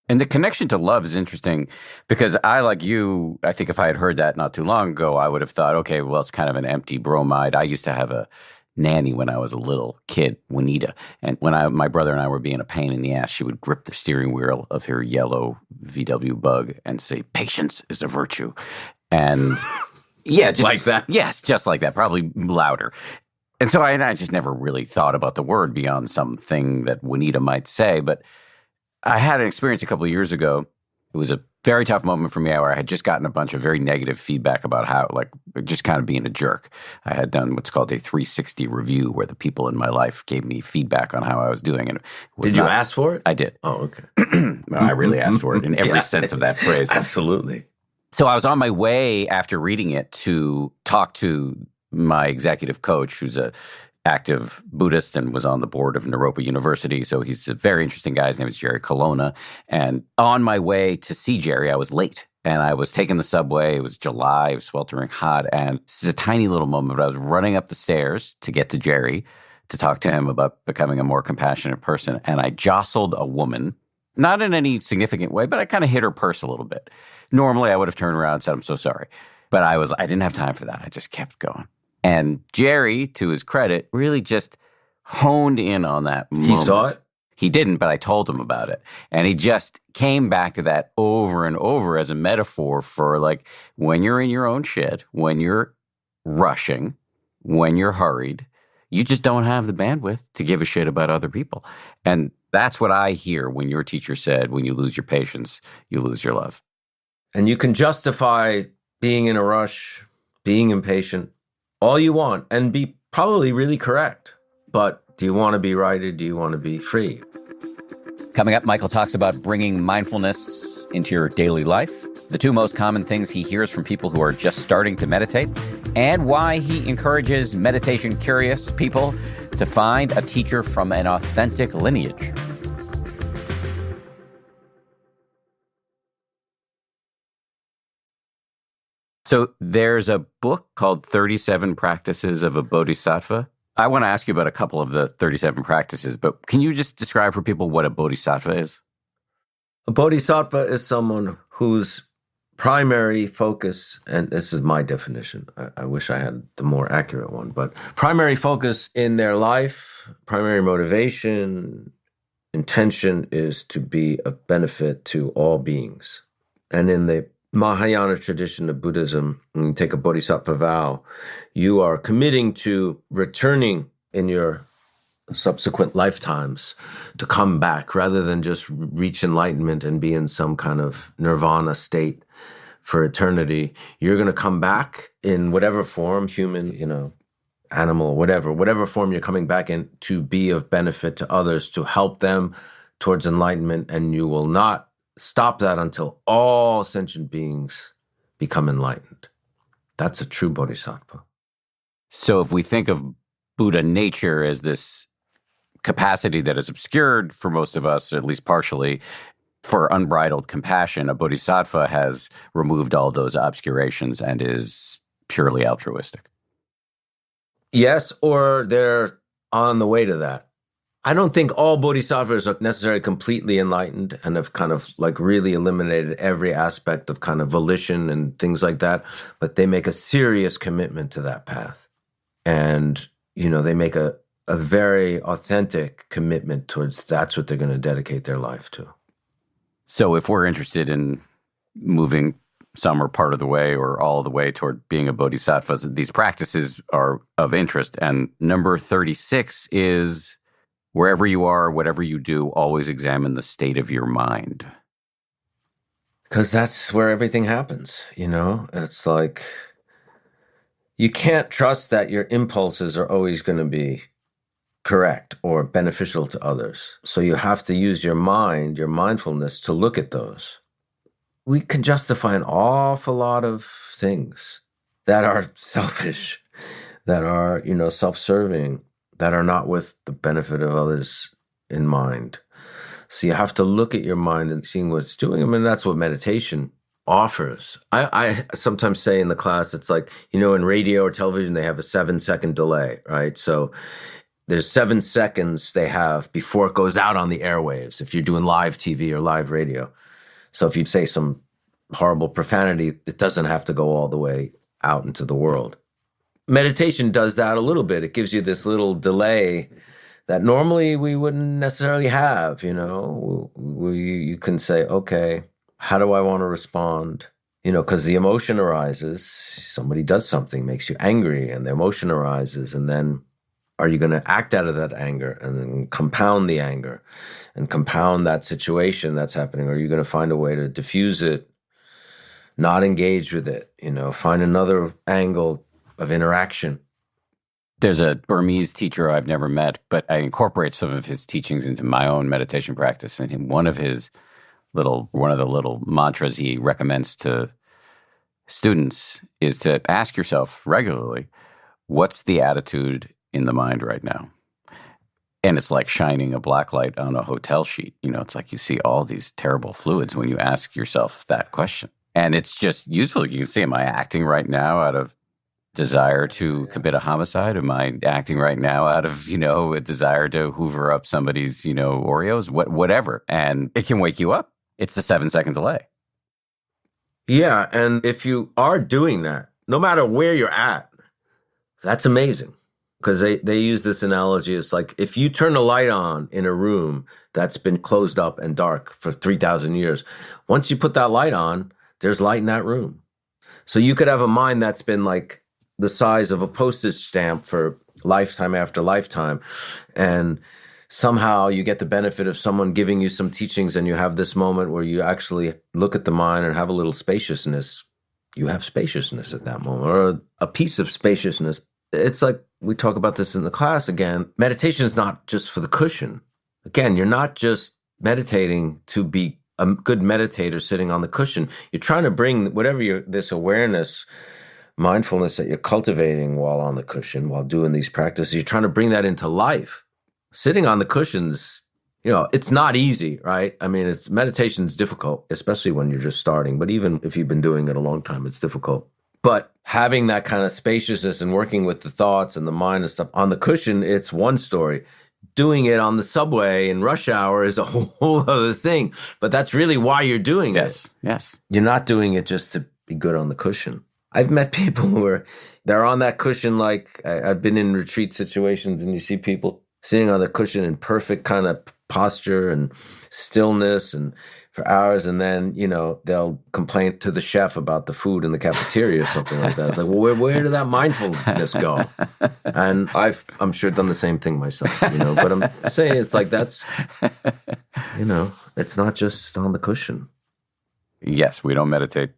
And the connection to love is interesting because I, like you, I think if I had heard that not too long ago, I would have thought, okay, well, it's kind of an empty bromide. I used to have a nanny when I was a little kid, Juanita. And when my brother and I were being a pain in the ass, she would grip the steering wheel of her yellow VW Bug and say, patience is a virtue. And yeah, just like that. Yes, just like that, probably louder. And so I just never really thought about the word beyond something that Juanita might say. But I had an experience a couple of years ago. It was a very tough moment for me where I had just gotten a bunch of very negative feedback about how, just kind of being a jerk. I had done what's called a 360 review where the people in my life gave me feedback on how I was doing. And did you ask for it? I did. Oh, okay. Well, I really asked for it in every sense of that phrase. Absolutely. So I was on my way after reading it to talk to my executive coach, who's a active Buddhist and was on the board of Naropa University. So he's a very interesting guy. His name is Jerry Colonna. And on my way to see Jerry, I was late. And I was taking the subway. It was July. It was sweltering hot. And this is a tiny little moment, but I was running up the stairs to get to Jerry to talk to him about becoming a more compassionate person. And I jostled a woman, not in any significant way, but I kind of hit her purse a little bit. Normally, I would have turned around and said, I'm so sorry. But I didn't have time for that. I just kept going. And Jerry, to his credit, really just honed in on that moment. He saw it? He didn't, but I told him about it. And he just came back to that over and over as a metaphor for when you're in your own shit, when you're rushing, when you're hurried, you just don't have the bandwidth to give a shit about other people. And that's what I hear when your teacher said, when you lose your patience, you lose your love. And you can justify being in a rush, being impatient, all you want, and be probably really correct. But do you want to be right or do you want to be free? Coming up, Michael talks about bringing mindfulness into your daily life, the two most common things he hears from people who are just starting to meditate, and why he encourages meditation-curious people to find a teacher from an authentic lineage. So there's a book called 37 Practices of a Bodhisattva. I want to ask you about a couple of the 37 practices, but can you just describe for people what a bodhisattva is? A bodhisattva is someone whose primary focus, and this is my definition, I wish I had the more accurate one, but primary focus in their life, primary motivation, intention is to be of benefit to all beings. And in the Mahayana tradition of Buddhism, when you take a bodhisattva vow, you are committing to returning in your subsequent lifetimes to come back rather than just reach enlightenment and be in some kind of nirvana state for eternity. You're going to come back in whatever form, human, animal, whatever form you're coming back in, to be of benefit to others, to help them towards enlightenment, and you will not stop that until all sentient beings become enlightened. That's a true bodhisattva. So if we think of Buddha nature as this capacity that is obscured for most of us, at least partially, for unbridled compassion, a bodhisattva has removed all those obscurations and is purely altruistic. Yes, or they're on the way to that. I don't think all bodhisattvas are necessarily completely enlightened and have kind of like really eliminated every aspect of kind of volition and things like that, but they make a serious commitment to that path. And, they make a very authentic commitment towards that's what they're going to dedicate their life to. So if we're interested in moving some or part of the way or all the way toward being a bodhisattva, these practices are of interest. And number 36 is, wherever you are, whatever you do, always examine the state of your mind. Because that's where everything happens, It's like you can't trust that your impulses are always going to be correct or beneficial to others. So you have to use your mind, your mindfulness, to look at those. We can justify an awful lot of things that are selfish, that are, self-serving, that are not with the benefit of others in mind. So you have to look at your mind and seeing what it's doing. I mean, that's what meditation offers. I sometimes say in the class, it's like, in radio or television, they have a 7-second delay, right? So there's 7 seconds they have before it goes out on the airwaves, if you're doing live TV or live radio. So if you say some horrible profanity, it doesn't have to go all the way out into the world. Meditation does that a little bit. It gives you this little delay that normally we wouldn't necessarily have, You can say, okay, how do I want to respond? Because the emotion arises, somebody does something, makes you angry, and the emotion arises, and then are you going to act out of that anger and then compound the anger and compound that situation that's happening? Or are you going to find a way to diffuse it, not engage with it, find another angle of interaction? There's a Burmese teacher I've never met, but I incorporate some of his teachings into my own meditation practice. And one of the little mantras he recommends to students is to ask yourself regularly, what's the attitude in the mind right now? And it's like shining a black light on a hotel sheet. It's like you see all these terrible fluids when you ask yourself that question. And it's just useful. You can see, am I acting right now out of desire to commit a homicide? Am I acting right now out of, a desire to hoover up somebody's, Oreos? Whatever. And it can wake you up. It's the 7-second delay. Yeah. And if you are doing that, no matter where you're at, that's amazing. Because they use this analogy. It's like if you turn a light on in a room that's been closed up and dark for 3,000 years, once you put that light on, there's light in that room. So you could have a mind that's been like the size of a postage stamp for lifetime after lifetime. And somehow you get the benefit of someone giving you some teachings, and you have this moment where you actually look at the mind and have a little spaciousness. You have spaciousness at that moment, or a piece of spaciousness. It's like we talk about this in the class again. Meditation is not just for the cushion. Again, you're not just meditating to be a good meditator sitting on the cushion. You're trying to bring whatever this awareness, mindfulness that you're cultivating while on the cushion, while doing these practices, you're trying to bring that into life. Sitting on the cushions, it's not easy, right? I mean, meditation's difficult, especially when you're just starting. But even if you've been doing it a long time, it's difficult. But having that kind of spaciousness and working with the thoughts and the mind and stuff on the cushion, it's one story. Doing it on the subway in rush hour is a whole other thing. But that's really why you're doing it. Yes. You're not doing it just to be good on the cushion. I've met people where they're on that cushion, like I've been in retreat situations, and you see people sitting on the cushion in perfect kind of posture and stillness and for hours, and then, they'll complain to the chef about the food in the cafeteria or something like that. It's like, well, where did that mindfulness go? And I'm sure done the same thing myself, but I'm saying it's like that's, it's not just on the cushion. Yes, we don't meditate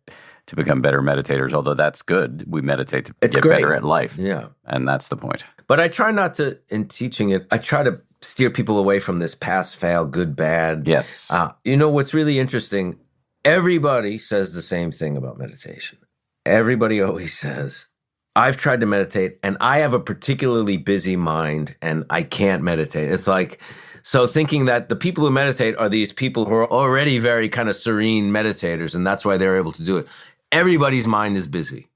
to become better meditators, although that's good. We meditate to get great. better at life. Yeah. And that's the point. But I try not to, in teaching it, I try to steer people away from this pass, fail, good, bad. Yes. What's really interesting, everybody says the same thing about meditation. Everybody always says, I've tried to meditate and I have a particularly busy mind and I can't meditate. It's like, so thinking that the people who meditate are these people who are already very kind of serene meditators and that's why they're able to do it. Everybody's mind is busy.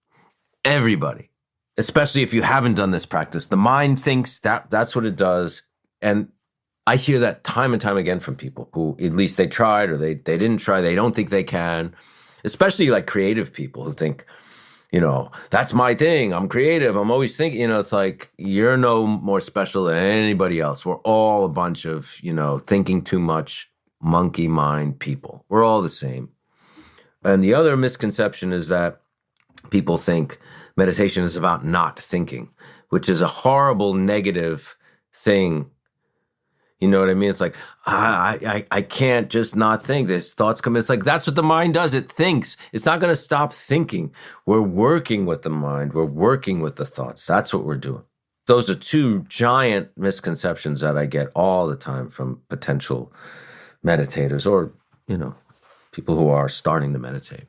Everybody. Especially if you haven't done this practice. The mind thinks that's what it does. And I hear that time and time again from people who at least they tried or they didn't try. They don't think they can. Especially like creative people who think, that's my thing. I'm creative. I'm always thinking, it's like you're no more special than anybody else. We're all a bunch of, thinking too much, monkey mind people. We're all the same. And the other misconception is that people think meditation is about not thinking, which is a horrible negative thing. You know what I mean? It's like, I can't just not think. There's thoughts come in. It's like, that's what the mind does. It thinks. It's not going to stop thinking. We're working with the mind. We're working with the thoughts. That's what we're doing. Those are two giant misconceptions that I get all the time from potential meditators or, people who are starting to meditate.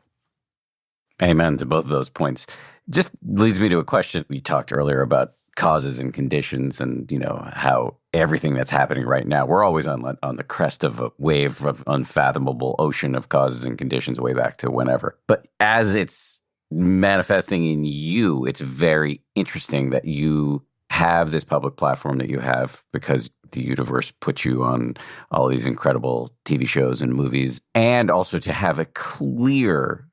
Amen to both of those points. Just leads me to a question. We talked earlier about causes and conditions and, how everything that's happening right now, we're always on the crest of a wave of unfathomable ocean of causes and conditions way back to whenever. But as it's manifesting in you, it's very interesting that you have this public platform that you have because the universe put you on all these incredible TV shows and movies, and also to have a clear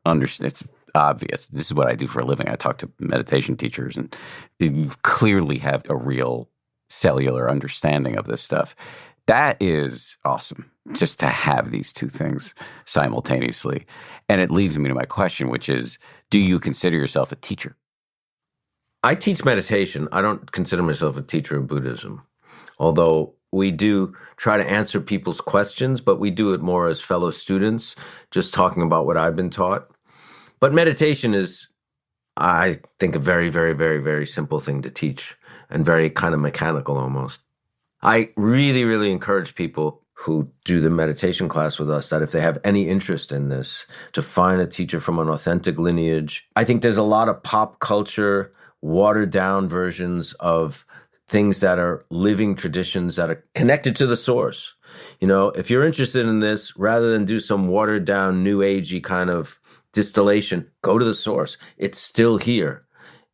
understanding. It's obvious. This is what I do for a living. I talk to meditation teachers, and you clearly have a real cellular understanding of this stuff. That is awesome, just to have these two things simultaneously. And it leads me to my question, which is, do you consider yourself a teacher? I teach meditation. I don't consider myself a teacher of Buddhism, although we do try to answer people's questions, but we do it more as fellow students, just talking about what I've been taught. But meditation is, I think, a very, very, very, very simple thing to teach and very kind of mechanical almost. I really, really encourage people who do the meditation class with us that if they have any interest in this, to find a teacher from an authentic lineage. I think there's a lot of pop culture, watered down versions of things that are living traditions that are connected to the source. If you're interested in this, rather than do some watered down, new agey kind of distillation, go to the source. It's still here.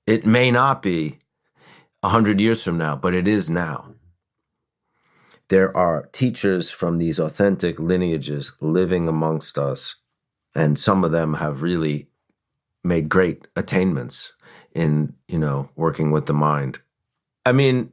It may not be 100 years from now, but it is now. There are teachers from these authentic lineages living amongst us, and some of them have really made great attainments in, working with the mind. I mean,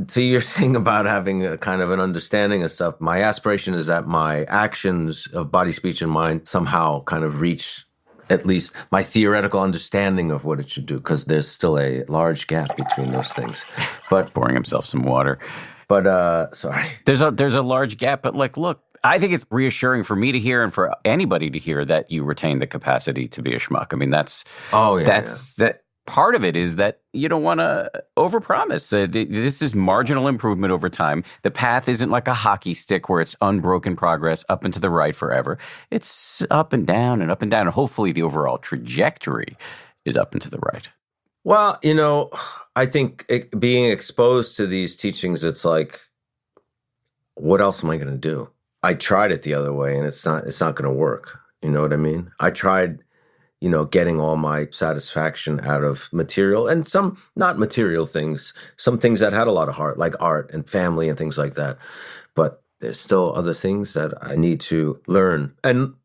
to your thing about having a kind of an understanding of stuff, my aspiration is that my actions of body, speech, and mind somehow kind of reach at least my theoretical understanding of what it should do, because there's still a large gap between those things. But pouring himself some water. But sorry. There's a large gap, but look, I think it's reassuring for me to hear and for anybody to hear that you retain the capacity to be a schmuck. I mean, that part of it is that you don't want to overpromise. This is marginal improvement over time. The path isn't like a hockey stick where it's unbroken progress up and to the right forever. It's up and down and up and down. And hopefully the overall trajectory is up and to the right. Well, I think being exposed to these teachings, it's like, what else am I going to do? I tried it the other way and it's not going to work. You know what I mean? I tried getting all my satisfaction out of material and some not material things, some things that had a lot of heart, like art and family and things like that. But there's still other things that I need to learn. And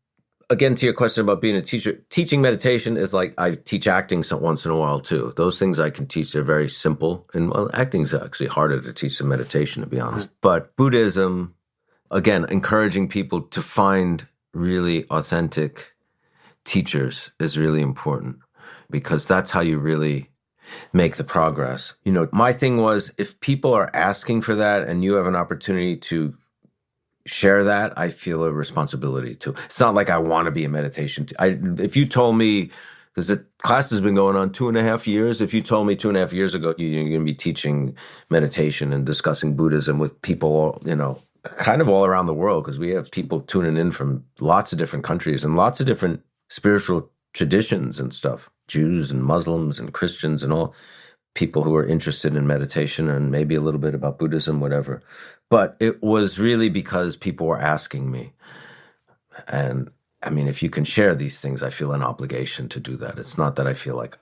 again, to your question about being a teacher, teaching meditation is like I teach acting once in a while too. Those things I can teach, they're very simple. And acting is actually harder to teach than meditation, to be honest. But Buddhism, again, encouraging people to find really authentic teachers is really important, because that's how you really make the progress. My thing was, if people are asking for that and you have an opportunity to share that, I feel a responsibility to. It's not like I want to be a meditation. If you told me Because the class has been going on 2.5 years. If you told me 2.5 years ago you're going to be teaching meditation and discussing Buddhism with people, kind of all around the world, because we have people tuning in from lots of different countries and lots of different spiritual traditions and stuff, Jews and Muslims and Christians and all people who are interested in meditation and maybe a little bit about Buddhism, whatever. But it was really because people were asking me. And I mean, if you can share these things, I feel an obligation to do that. It's not that I feel like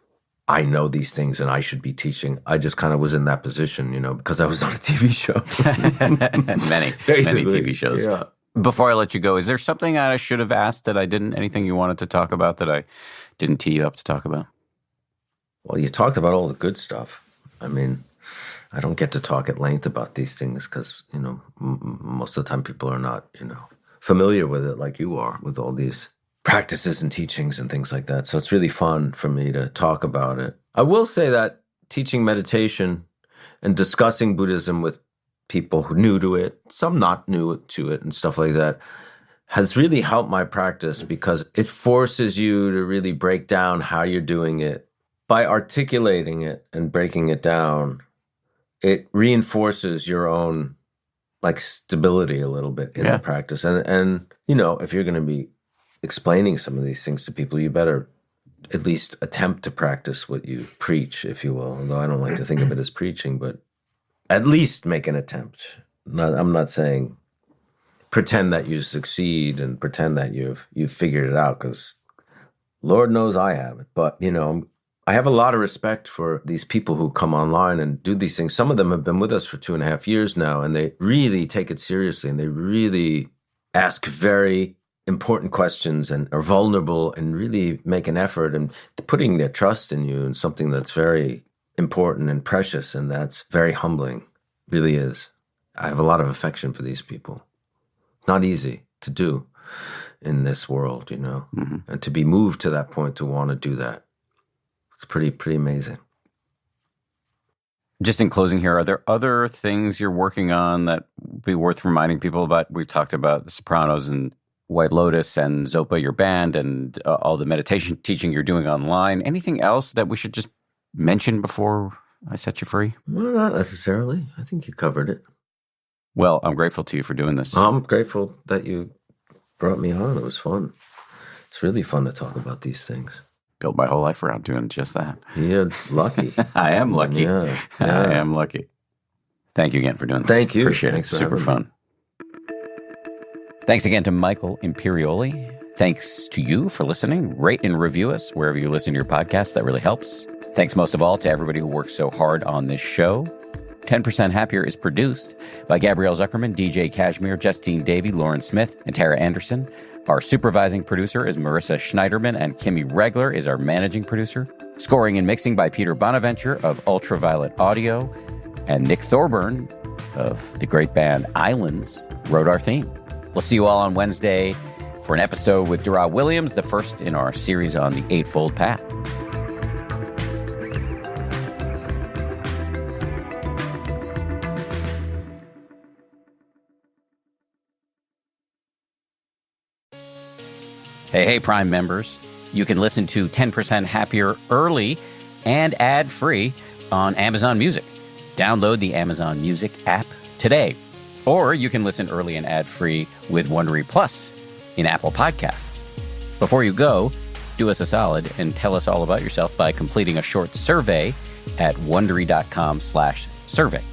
I know these things and I should be teaching. I just kind of was in that position, because I was on a TV show. many TV shows. Yeah. Before I let you go, is there something I should have asked that I didn't? Anything you wanted to talk about that I didn't tee you up to talk about? Well, you talked about all the good stuff. I mean, I don't get to talk at length about these things because, most of the time people are not, familiar with it like you are, with all these practices and teachings and things like that. So it's really fun for me to talk about it. I will say that teaching meditation and discussing Buddhism with people who are new to it, some not new to it and stuff like that, has really helped my practice because it forces you to really break down how you're doing it. By articulating it and breaking it down, it reinforces your own stability a little bit in the practice. And if you're going to be explaining some of these things to people, you better at least attempt to practice what you preach, if you will. Although I don't like to think of it as preaching, but at least make an attempt. I'm not saying pretend that you succeed and pretend that you've figured it out, because Lord knows I haven't. But, I have a lot of respect for these people who come online and do these things. Some of them have been with us for 2.5 years now, and they really take it seriously, and they really ask very important questions and are vulnerable and really make an effort and putting their trust in you in something that's very important and precious, and that's very humbling. Really is. I have a lot of affection for these people. Not easy to do in this world, and to be moved to that point to want to do that. It's pretty amazing. Just in closing here, are there other things you're working on that would be worth reminding people about? We've talked about the Sopranos and White Lotus and Zopa, your band, and all the meditation teaching you're doing online. Anything else that we should just mention before I set you free? Well, not necessarily. I think you covered it. Well, I'm grateful to you for doing this. I'm grateful that you brought me on. It was fun. It's really fun to talk about these things. Built my whole life around doing just that. You're lucky. I am lucky. Yeah. I am lucky. Thank you again for doing this. Thank you. Appreciate Thanks it. Super fun. Thanks again to Michael Imperioli. Thanks to you for listening. Rate and review us wherever you listen to your podcast. That really helps. Thanks most of all to everybody who works so hard on this show. 10% Happier is produced by Gabrielle Zuckerman, DJ Kashmir, Justine Davey, Lauren Smith, and Tara Anderson. Our supervising producer is Marissa Schneiderman, and Kimmy Regler is our managing producer. Scoring and mixing by Peter Bonaventure of Ultraviolet Audio, and Nick Thorburn of the great band Islands wrote our theme. We'll see you all on Wednesday for an episode with Dara Williams, the first in our series on the Eightfold Path. Hey, Prime members. You can listen to 10% Happier early and ad-free on Amazon Music. Download the Amazon Music app today. Or you can listen early and ad-free with Wondery Plus in Apple Podcasts. Before you go, do us a solid and tell us all about yourself by completing a short survey at Wondery.com/survey.